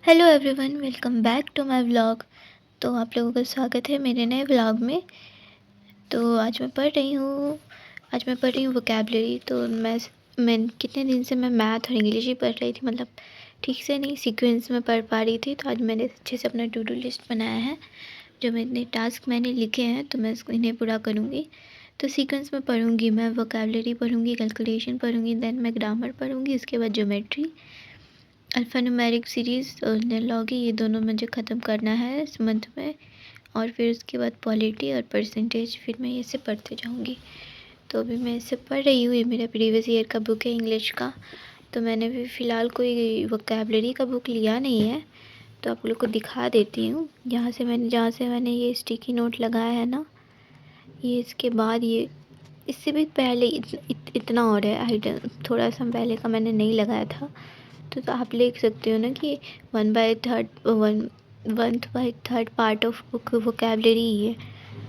Hello everyone, welcome back to my vlog. तो आप लोगों का स्वागत है मेरे नए व्लॉग में। तो आज मैं पढ़ रही हूँ वोकेबलरी। तो मैं कितने दिन से मैं मैथ और इंग्लिश ही पढ़ रही थी, मतलब ठीक से नहीं, सीक्वेंस में पढ़ पा रही थी। तो आज मैंने अच्छे से अपना टू डू लिस्ट बनाया है, जो मैं इतने टास्क मैंने लिखे हैं, तो मैं इसको इन्हें पूरा करूँगी। तो सीक्वेंस में पढ़ूँगी, मैं वोकेबलरी पढ़ूँगी, कैलकुलेशन पढ़ूँगी, देन मैं ग्रामर पढ़ूँगी, उसके बाद ज्योमेट्री, अल्फ़ान्यूमेरिक सीरीज़ और नेलोगी, ये दोनों मुझे ख़त्म करना है इस मंथ में। और फिर उसके बाद पॉलिटी और परसेंटेज, फिर मैं ये सब पढ़ते जाऊँगी। तो अभी मैं इसे पढ़ रही हूँ, ये मेरा प्रीवियस ईयर का बुक है इंग्लिश का। तो मैंने अभी फ़िलहाल कोई वोकेबलरी का बुक लिया नहीं है, तो आप लोग को दिखा देती हूँ। जहाँ से मैंने ये स्टिकी नोट लगाया है ना, ये इसके बाद ये इससे भी पहले इतना और है हाइड, थोड़ा सा पहले का मैंने नहीं लगाया था। तो आप देख सकते हो ना कि 1/3 पार्ट ऑफ बुक वोकेबलरी ही है।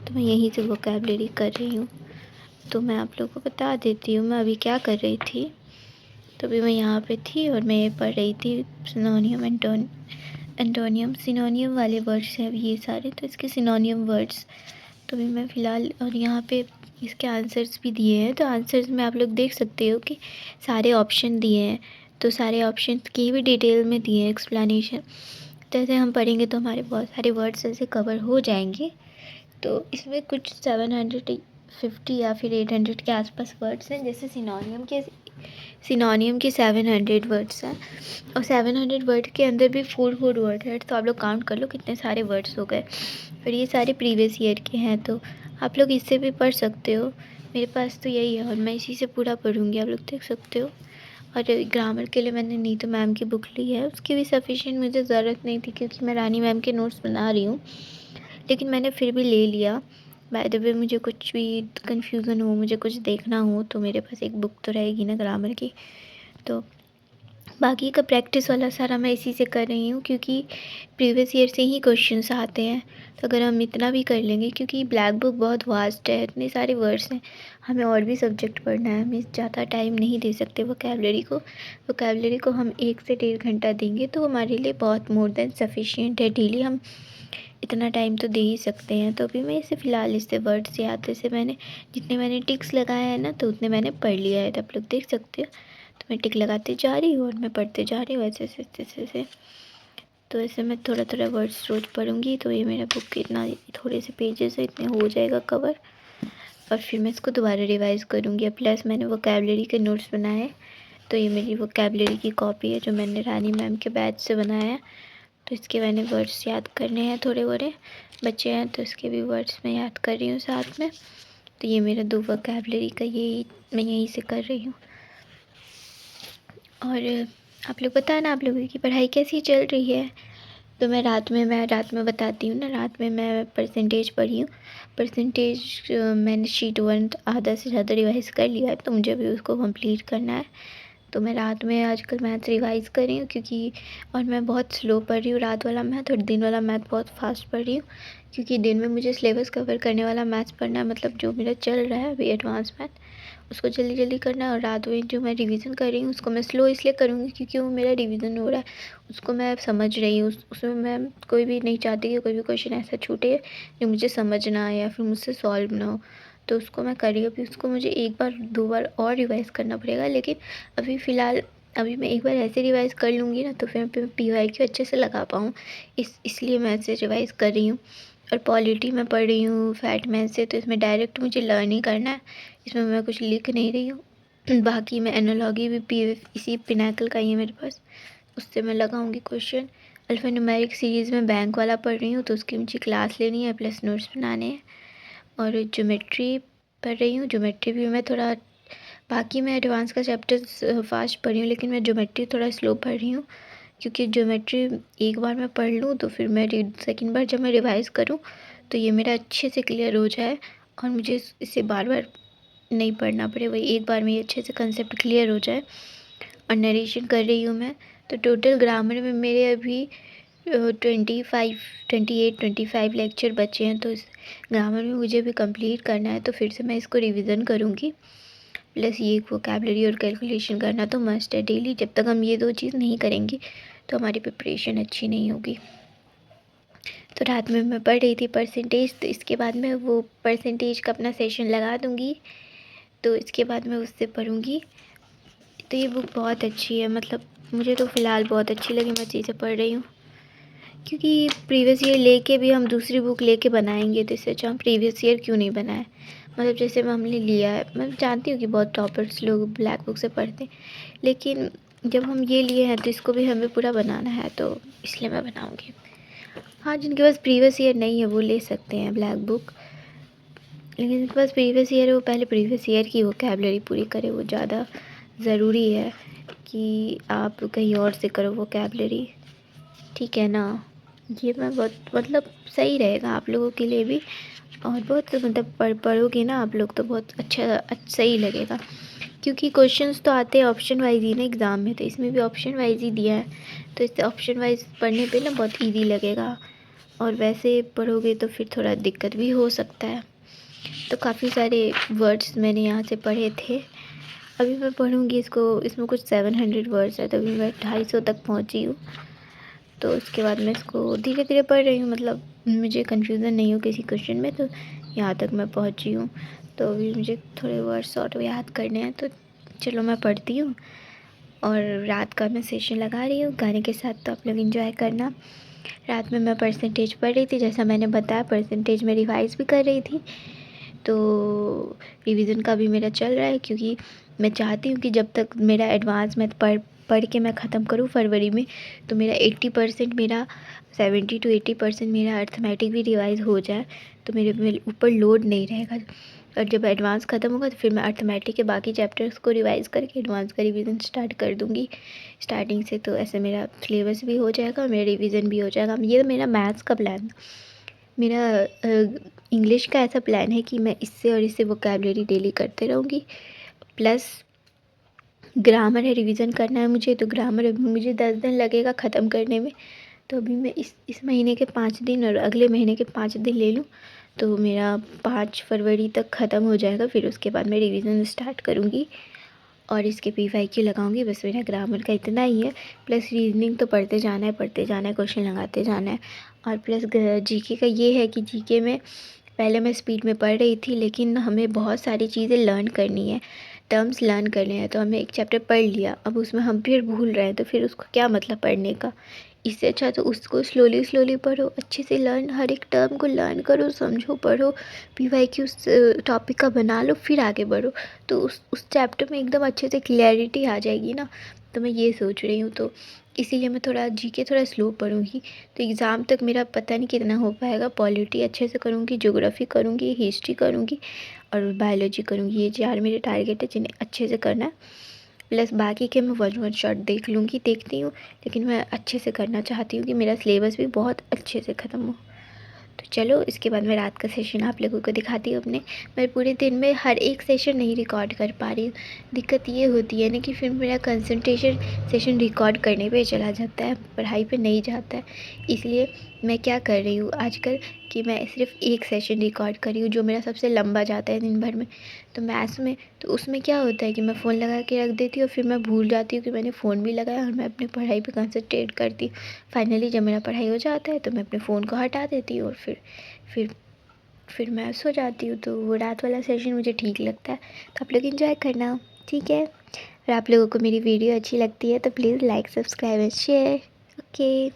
तो मैं यहीं से वोकेबलरी कर रही हूँ। तो मैं आप लोगों को बता देती हूँ मैं अभी क्या कर रही थी। तो अभी मैं यहाँ पे थी और मैं पढ़ रही थी सिनोनियम एंटोनियम। सिनोनियम वाले वर्ड्स हैं अभी ये सारे, तो इसके सिनोनियम वर्ड्स। तो अभी मैं फ़िलहाल, और यहाँ पे इसके आंसर्स भी दिए हैं। तो आंसर्स में आप लोग देख सकते हो कि सारे ऑप्शन दिए हैं। तो सारे ऑप्शन की भी डिटेल में दिए हैं एक्सप्लेनेशन। तो ऐसे हम पढ़ेंगे तो हमारे बहुत सारे वर्ड्स ऐसे कवर हो जाएंगे। तो इसमें कुछ 750 या फिर 800 के आसपास वर्ड्स हैं। जैसे सिनोनियम के 700 वर्ड्स हैं, और 700 वर्ड के अंदर भी 4 वर्ड है। तो आप लोग काउंट कर लो कितने सारे वर्ड्स हो गए। फिर ये सारे प्रीवियस ईयर के हैं, तो आप लोग इससे भी पढ़ सकते हो। मेरे पास तो यही है और मैं इसी से पूरा पढ़ूँगी, आप लोग देख सकते हो। और ग्रामर के लिए मैंने नीतू मैम की बुक ली है, उसकी भी सफिशिएंट मुझे ज़रूरत नहीं थी, क्योंकि मैं रानी मैम के नोट्स बना रही हूँ। लेकिन मैंने फिर भी ले लिया। बाय द वे, मुझे कुछ भी कन्फ्यूज़न हो, मुझे कुछ देखना हो, तो मेरे पास एक बुक तो रहेगी ना ग्रामर की। तो बाकी का प्रैक्टिस वाला सारा मैं इसी से कर रही हूँ, क्योंकि प्रीवियस ईयर से ही क्वेश्चंस आते हैं। तो अगर हम इतना भी कर लेंगे, क्योंकि ब्लैक बुक बहुत वास्ट है, इतने सारे वर्ड्स हैं, हमें और भी सब्जेक्ट पढ़ना है, हमें ज़्यादा टाइम नहीं दे सकते वोकेबलरी को हम 1 से 1.5 घंटा देंगे तो हमारे लिए बहुत मोर देन सफिशिएंट है। डेली हम इतना टाइम तो दे ही सकते हैं। तो अभी मैं इसे फ़िलहाल इससे वर्ड्स याद, से मैंने टिक्स लगाए हैं ना, तो उतने मैंने पढ़ लिया है। तो आप लोग देख सकते हो, तो मैं टिक लगाती जा रही हूँ और मैं पढ़ते जा रही हूँ ऐसे। तो ऐसे मैं थोड़ा थोड़ा वर्ड्स रोज़ पढ़ूँगी। तो ये मेरा बुक इतना, थोड़े से पेजेस है, इतने हो जाएगा कवर। और फिर मैं इसको दोबारा रिवाइज़ करूँगी। प्लस मैंने वोकेबलरी के नोट्स बनाए। तो ये मेरी वोकेबलरी की कॉपी है, जो मैंने रानी मैम के बैच से बनाया है। तो इसके मैंने वर्ड्स याद करने हैं, थोड़े बड़े बच्चे हैं, तो इसके भी वर्ड्स मैं याद कर रही हूँ साथ में। तो ये मेरा 2 वोकेबलरी का यही मैं यहीं से कर रही हूँ। और आप लोग बताना, आप लोगों की पढ़ाई कैसी चल रही है। तो मैं रात में बताती हूँ ना। रात में मैं परसेंटेज पढ़ी हूँ। परसेंटेज मैंने शीट 1 आधा से ज़्यादा रिवाइज़ कर लिया है, तो मुझे भी उसको कंप्लीट करना है। तो मैं रात में आजकल मैथ रिवाइज़ कर रही हूँ, क्योंकि और मैं बहुत स्लो पढ़ रही हूँ रात वाला मैथ, और दिन वाला मैथ बहुत फास्ट पढ़ रही हूँ। क्योंकि दिन में मुझे सिलेबस कवर करने वाला मैथ्स पढ़ना है, मतलब जो मेरा चल रहा है अभी एडवांस मैथ, उसको जल्दी जल्दी करना है। और रात में जो मैं रिवीजन कर रही हूँ उसको मैं स्लो इसलिए करूँगी, क्योंकि वो मेरा रिवीजन हो रहा है, उसको मैं समझ रही हूँ। उसमें मैं कोई भी नहीं चाहती कि कोई भी क्वेश्चन ऐसा छूटे जो मुझे समझ ना आए या फिर मुझसे सॉल्व ना हो। तो उसको मैं कर रही हूँ। अभी उसको मुझे 1 बार 2 बार और रिवाइज़ करना पड़ेगा, लेकिन अभी फ़िलहाल मैं एक बार ऐसे रिवाइज़ कर लूँगी ना, तो फिर मैं PYQ अच्छे से लगा पाऊँ, इसलिए मैं ऐसे रिवाइज़ कर रही हूँ। और पॉलिटी में पढ़ रही हूँ फैटमैन से, तो इसमें डायरेक्ट मुझे लर्न ही करना है, इसमें मैं कुछ लिख नहीं रही हूँ। बाकी मैं एनालॉजी भी इसी पिनाकल का ही है मेरे पास, उससे मैं लगाऊंगी क्वेश्चन। अल्फ़ान्यूमेरिक सीरीज़ में बैंक वाला पढ़ रही हूँ, तो उसकी मुझे क्लास लेनी है, प्लस नोट्स बनाने हैं। और ज्योमेट्री पढ़ रही हूँ, ज्योमेट्री भी मैं थोड़ा, बाकी मैं एडवांस का चैप्टर फास्ट पढ़ रही हूँ, लेकिन मैं ज्योमेट्री थोड़ा स्लो पढ़ रही हूँ। क्योंकि ज्योमेट्री एक बार मैं पढ़ लूँ, तो फिर मैं सेकंड बार जब मैं रिवाइज़ करूँ, तो ये मेरा अच्छे से क्लियर हो जाए, और मुझे इसे बार बार नहीं पढ़ना पड़े, वही एक बार में ये अच्छे से कंसेप्ट क्लियर हो जाए। और नरेशन कर रही हूँ मैं। तो टोटल ग्रामर में मेरे अभी 25 लेक्चर बचे हैं। तो इस ग्रामर में मुझे भी कंप्लीट करना है, तो फिर से मैं इसको रिवीजन करूँगी। प्लस ये वोकेबलरी और कैलकुलेशन करना तो मस्ट है डेली। जब तक हम ये 2 चीज़ नहीं करेंगे, तो हमारी प्रिपरेशन अच्छी नहीं होगी। तो रात में मैं पढ़ रही थी परसेंटेज, तो इसके बाद मैं वो परसेंटेज का अपना सेशन लगा दूँगी, तो इसके बाद मैं उससे पढ़ूँगी। तो ये बुक बहुत अच्छी है, मतलब मुझे तो फ़िलहाल बहुत अच्छी लगी, मैं चीज़ें पढ़ रही हूँ। क्योंकि प्रीवियस ईयर लेके भी हम दूसरी बुक लेके बनाएंगे, तो इससे अच्छा हम प्रीवियस ईयर क्यों नहीं बनाए। मतलब जैसे हमने लिया है, मैं जानती हूँ कि बहुत टॉपर्स लोग ब्लैक बुक से पढ़ते हैं, लेकिन जब हम ये लिए हैं तो इसको भी हमें पूरा बनाना है, तो इसलिए मैं बनाऊँगी। हाँ, जिनके पास प्रीवियस ईयर नहीं है वो ले सकते हैं ब्लैक बुक, लेकिन जिनके पास प्रीवियस ईयर है वो पहले प्रीवियस ईयर की वोकैबलरी पूरी करे। वो ज़्यादा ज़रूरी है कि आप कहीं और से करो वोकैबलरी, ठीक है ना। ये मैं बहुत मतलब सही रहेगा आप लोगों के लिए भी, और बहुत मतलब पढ़ोगे ना आप लोग तो बहुत अच्छा सही लगेगा। क्योंकि क्वेश्चंस तो आते हैं ऑप्शन वाइज ही ना एग्ज़ाम में, तो इसमें भी ऑप्शन वाइज ही दिया है, तो इससे ऑप्शन वाइज पढ़ने पे ना बहुत इजी लगेगा। और वैसे पढ़ोगे तो फिर थोड़ा दिक्कत भी हो सकता है। तो काफ़ी सारे वर्ड्स मैंने यहाँ से पढ़े थे। अभी मैं पढ़ूँगी इसको, इसमें कुछ 700 वर्ड्स है, तो अभी मैं 250 तक पहुँची हूँ। तो उसके बाद मैं इसको धीरे धीरे पढ़ रही हूँ, मतलब मुझे कन्फ्यूज़न नहीं हो किसी क्वेश्चन में, तो यहाँ तक मैं पहुँची हूँ। तो अभी मुझे थोड़े वर्ड्स और याद करने हैं, तो चलो मैं पढ़ती हूँ। और रात का मैं सेशन लगा रही हूँ गाने के साथ, तो आप लोग एंजॉय करना। रात में मैं परसेंटेज पढ़ रही थी, जैसा मैंने बताया परसेंटेज में रिवाइज़ भी कर रही थी। तो रिवीजन का भी मेरा चल रहा है, क्योंकि मैं चाहती हूँ कि जब तक मेरा एडवांस मैथ पढ़ के मैं ख़त्म करूँ फरवरी में, तो मेरा 80% मेरा 70 to 80% मेरा अर्थमेटिक भी रिवाइज़ हो जाए, तो मेरे ऊपर लोड नहीं रहेगा। और जब एडवांस ख़त्म होगा तो फिर मैं अर्थमेटिक के बाकी चैप्टर्स को रिवाइज़ करके एडवांस का रिवीजन स्टार्ट कर दूँगी स्टार्टिंग से। तो ऐसे मेरा सिलेबस भी हो जाएगा और मेरा रिवीजन भी हो जाएगा। ये मेरा मैथ्स का प्लान। मेरा इंग्लिश का ऐसा प्लान है कि मैं इससे और इससे वोकैबलरी डेली करते रहूँगी, प्लस ग्रामर है रिवीजन करना है मुझे, तो ग्रामर अभी मुझे 10 दिन लगेगा ख़त्म करने में। तो अभी मैं इस महीने के 5 दिन और अगले महीने के 5 दिन ले लूँ, तो मेरा 5 फरवरी तक ख़त्म हो जाएगा। फिर उसके बाद मैं रिवीजन स्टार्ट करूँगी और इसके PYQ लगाऊंगी। बस मेरा ग्रामर का इतना ही है, प्लस रीजनिंग तो पढ़ते जाना है, क्वेश्चन लगाते जाना है। और प्लस GK का ये है कि GK में पहले मैं स्पीड में पढ़ रही थी, लेकिन हमें बहुत सारी चीज़ें लर्न करनी है, टर्म्स लर्न करने हैं। तो हमने एक चैप्टर पढ़ लिया, अब उसमें हम फिर भूल रहे हैं, तो फिर उसको क्या मतलब पढ़ने का। इससे अच्छा तो उसको स्लोली पढ़ो, अच्छे से लर्न, हर एक टर्म को लर्न करो, समझो, पढ़ो, PYQ उस टॉपिक का बना लो, फिर आगे बढ़ो, तो उस चैप्टर में एकदम अच्छे से क्लैरिटी आ जाएगी ना। तो मैं ये सोच रही हूँ, तो इसीलिए मैं थोड़ा GK थोड़ा स्लो पढ़ूँगी, तो एग्ज़ाम तक मेरा पता नहीं कितना हो पाएगा। पॉलिटी अच्छे से करूँगी, ज्योग्राफी करूँगी, हिस्ट्री करूँगी और बायोलॉजी करूँगी। ये 4 मेरे टारगेट है जिन्हें अच्छे से करना है। प्लस बाकी के मैं वन शॉट देखती हूँ, लेकिन मैं अच्छे से करना चाहती हूँ कि मेरा सिलेबस भी बहुत अच्छे से ख़त्म हो। तो चलो इसके बाद मैं रात का सेशन आप लोगों को दिखाती हूँ अपने। मैं पूरे दिन में हर एक सेशन नहीं रिकॉर्ड कर पा रही हूँ। दिक्कत ये होती है ना कि फिर मेरा कंसंट्रेशन सेशन रिकॉर्ड करने पे चला जाता है, पढ़ाई पे नहीं जाता है। इसलिए मैं क्या कर रही हूँ आजकल कि मैं सिर्फ एक सेशन रिकॉर्ड कर रही हूँ, जो मेरा सबसे लंबा जाता है दिन भर में। तो मैथ्स में तो उसमें क्या होता है कि मैं फ़ोन लगा के रख देती हूँ, फिर मैं भूल जाती हूँ कि मैंने फ़ोन भी लगाया, और मैं अपनी पढ़ाई पे कंसंट्रेट करती हूँ। फाइनली जब मेरा पढ़ाई हो जाता है तो मैं अपने फ़ोन को हटा देती हूँ और फिर फिर मैं सो जाती हूँ। तो वो रात वाला सेशन मुझे ठीक लगता है, तो आप लोग एंजॉय करना, ठीक है। और आप लोगों को मेरी वीडियो अच्छी लगती है तो please like, subscribe and share. Okay.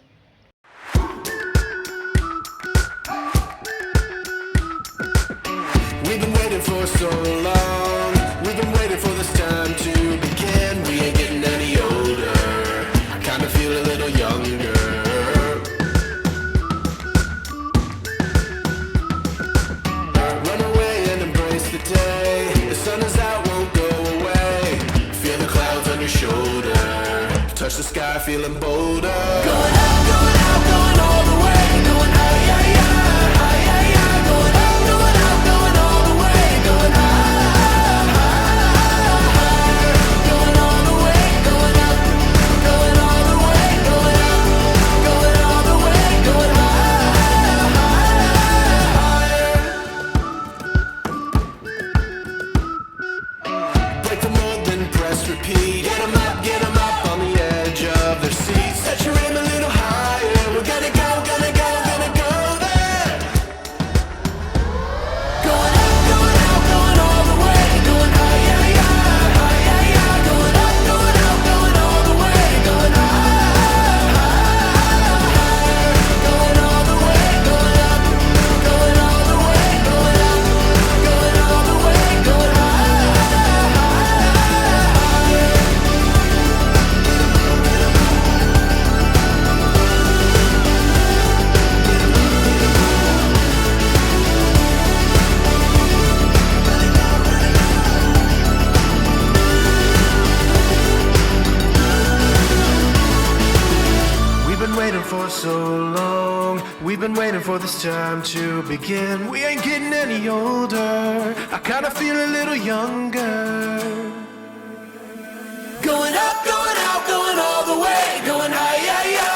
We've been waiting for so long. We've been waiting for this time to begin. We ain't getting any older. I kinda feel a little younger. Run away and embrace the day. The sun is out, won't go away. Feel the clouds on your shoulder. Touch the sky, feeling bolder. Going out, going all the way. Going out, yeah, yeah. Going out, going all the way. Going high, going all the way. Going up, going all the way. Going up, going all the way. Going higher. Break the mold, then press repeat. Get 'em up on the edge of their seats. Set your been waiting for so long. We've been waiting for this time to begin. We ain't getting any older. I kinda feel a little younger. Going up, going out, going all the way. Going high, yeah, yeah.